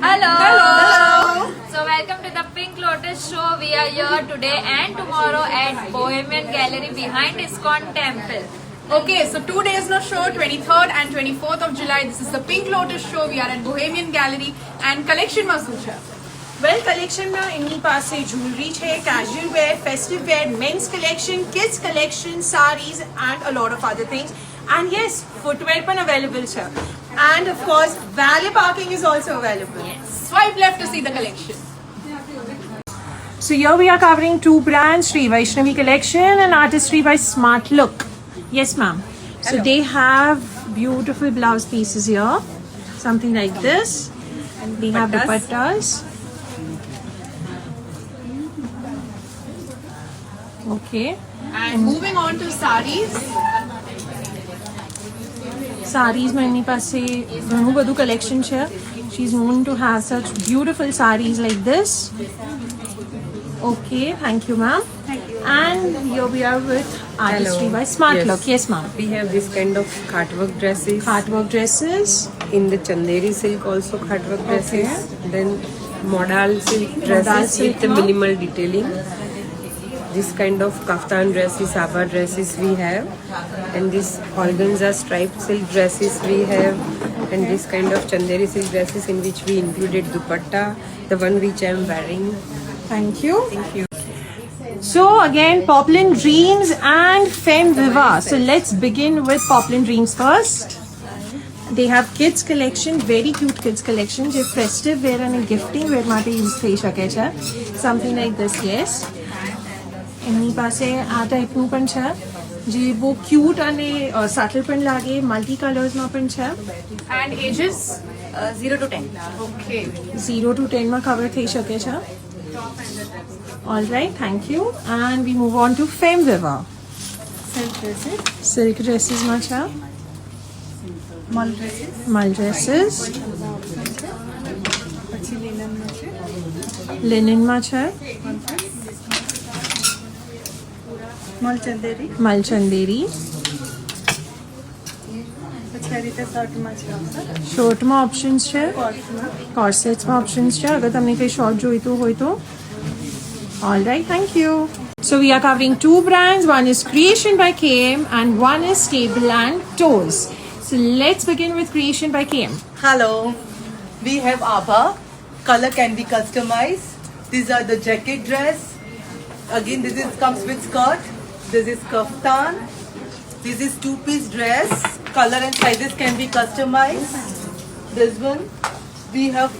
Hello. Hello. So welcome to the Pink Lotus show. We are here today and tomorrow at Bohemian Gallery behind ISKCON Temple. Okay, so 2 days no show, 23rd and 24th of July. This is the Pink Lotus show. We are at Bohemian Gallery and collection માં શું છે? વેલ કલેક્શનમાં એમની પાસે jewellery છે, casual wear, festive wear, men's collection, kids collection, saris and a lot of other things. And yes, footwear પણ available છે. And of course valet parking is also available. Swipe left to see the collection. So here we are covering two brands, Sri Vaishnavi Collection and Artistry by Smart Look. Yes, ma'am. So they have beautiful blouse pieces here, something like this. We have dupattas. Okay. And moving on to sarees. Sarees માં એમની પાસે ઘણું બધું collection છે. She's known to have such beautiful sarees like this. Okay, thank you, ma'am. And here we are with Artistry by Smart Yes. Look. Yes, ma'am. We have this kind of cartwork dresses. Cartwork dresses. In the Chanderi silk also cartwork dresses. Then modal silk dresses silk, with the no? minimal detailing. This kind of kaftan dresses, aba dresses we have. And this organza striped silk dresses we have. And this kind of Chanderi silk dresses in which we included dupatta, the one which I am wearing. Thank you. Thank you. So again, Poplin Dreams and Femme Viva. So let's begin with Poplin Dreams first. They have kids collection, very cute kids collection. જે festive wear અને gifting wear માટે use થઈ શકે છે. Something like this, yes. એમની પાસે આ ટાઈપનું પણ છે જે બહુ ક્યુટ અને સટલ પણ લાગે, મલ્ટી કલર્સમાં પણ છે. And ages? 0 to 10. Okay. 0 to 10 માં કવર થઈ શકે છે. All right, thank you. And we move on to Femme Viva. Silk dresses માં છે. Mall dresses. Linen માં છે. Malchanderi. શોર્ટમાં ઓપ્શન્સ છે, કોર્સેટ્સમાં ઓપ્શન્સ છે અગર તમને કંઈ શોર્ટ જોઈતું હોય તો. All right, thank you. So we are covering two brands. One is Creation by KM and one is Stable and Toes. So let's begin with Creation by KM. Hello, we have Abha. Color can be customized. These are the jacket dress. Again, this is comes with skirt. This is kaftan. This is two-piece dress. Color and sizes can be customized. This one, we have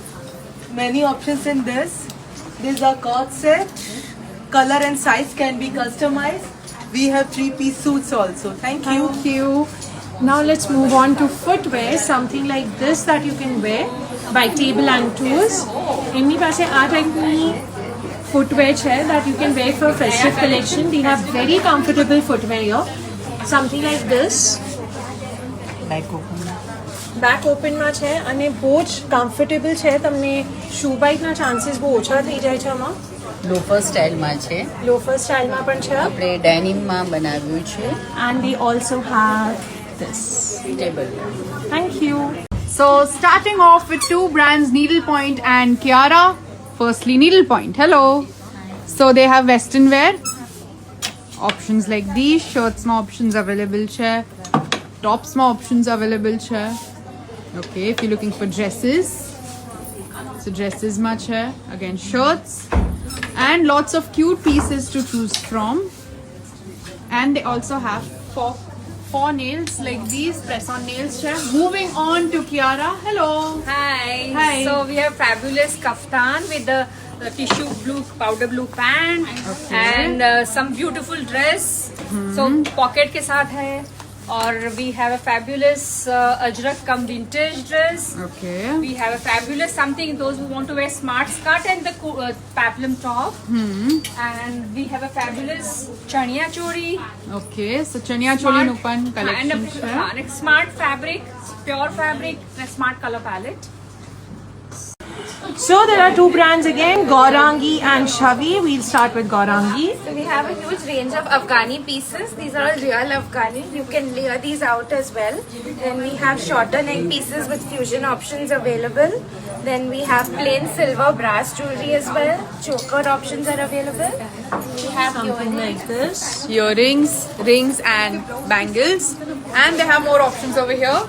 many options in this. These are cord set. Color and size can be customized. We have three-piece suits also. Thank you. Thank you. Now let's move on to footwear, something like this that you can wear by Table and Toes. એમની પાસે આ ટાઈપની footwear chair that you can wear for festive collection. They have very comfortable footwear here. Something like this. Back open માં છે અને બહુ જ comfortable છે. તમને shoe bite ના chances બહુ ઓછા થઈ જાય છે આમાં. લોફર સ્ટાઇલમાં છે, Loafer style માં પણ છે. આપણે ડેનિમમાં બનાવ્યું છે And they also have this. Table. Thank you. So starting off with two brands, Needlepoint and Kiara. Firstly, Needlepoint. Hello. So they have western wear options like these. Shirts ma options available che. Tops ma options available che. Okay, if you're looking for dresses, so dresses ma che. Again, shirts and lots of cute pieces to choose from. And they also have four nails like these, press-on nails che. Moving on to Kiara. Hello. Hi. Hi. So we have fabulous kaftan with the tissue blue, powder blue pant and some beautiful dress. So pocket के साथ है. और we have a fabulous ajrak cum vintage dress. Okay. We have a fabulous something those who want to wear smart skirt and the peplum top. And we have a fabulous chaniya chori. Okay. So chaniya choli nu pan and collection છે. a smart fabric, pure fabric, and a smart color palette. So there are two brands again, Gaurangi and Shavi. We'll start with Gaurangi. So we have a huge range of Afghani pieces. These are all real Afghani. You can layer these out as well. Then we have shorter neck pieces with fusion options available. Then we have plain silver brass jewelry as well. Choker options are available. We have Something earrings. like this. Earrings, rings, and bangles. And they have more options over here.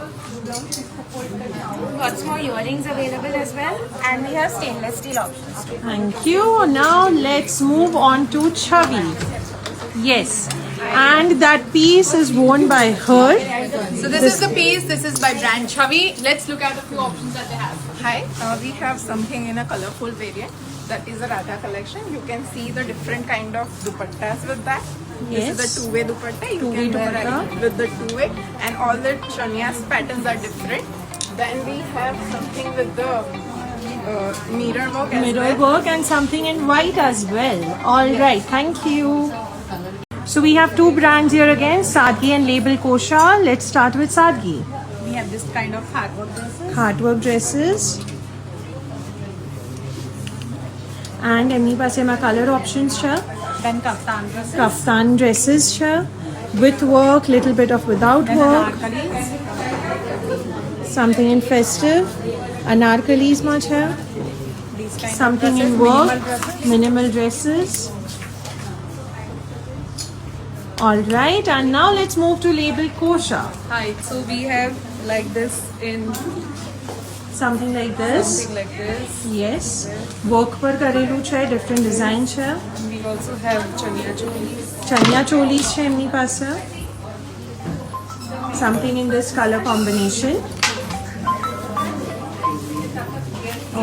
Lots more earrings available as well. And we have stainless steel options too. Thank you. Now let's move on to Chavi. Yes. And that piece is worn by her. So this is the piece. This is by brand Chavi. Let's look at a few options that they have. Hi, we have something in a colorful variant. That is a Radha collection. You can see the different kind of dupattas with that. This Yes. is the two-way dupatta. You Two-way can wear dupatta. it with the two-way, and all the chanias patterns are different. Then we have something with the mirror work as Mirror well. work and something in white as well. All right. Thank you. So we have two brands here again, Sadgi and Label Kosha. Let's start with Sadgi. We have this kind of hard work dresses. Hard work dresses. And એમની પાસે એમાં color options છે. Then kaftan dresses. Kaftan dresses છે. With work, little bit of without Then work. anarkalis. Something in festive. Anarkalis માં છે. These kind Something of in dresses, work. minimal dresses. Minimal dresses. All right, and now let's move to Label Kosha. Hi, so we have like this in Something like this. something like this. Yes. Work પર કરેલું છે, different design છે. We also have chaniya cholis. ચણિયા ચોલીસ છે એમની પાસે. Something in this color combination.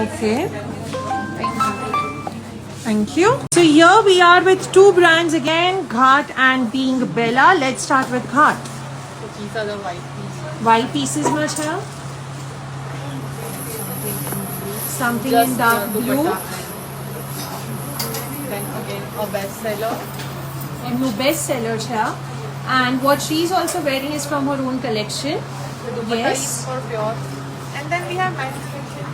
Okay. Thank you. So here we are with two brands again, Ghat and Being Bella. Let's start with Ghat. These are the white pieces. White pieces much here. Something in dark blue. Then again a bestseller. New bestseller here. And what she's also wearing is from her own collection. The dupatta Yes. is for pure. And then we have men's collection.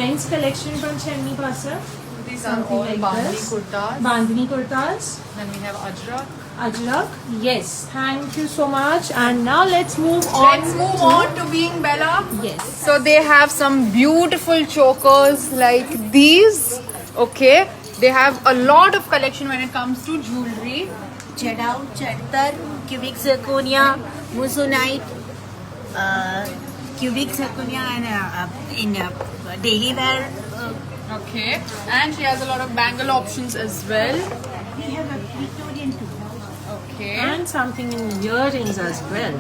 Men's collection from Chenni Pasa. These Something are all like bandhani this. kurtas. Bandhani kurtas. Then we have ajrak. Ajrak. Yes. Thank you so much. And now let's move on. Let's move on to Being Bella. Yes. So they have some beautiful chokers like these. Okay. They have a lot of collection when it comes to jewelry. Jadao, Chadtar, cubic zirconia, musonite, cubic zirconia, and in daily wear. Okay. And she has a lot of bangle options as well. We have a Victorian too. Okay. And something in earrings as well.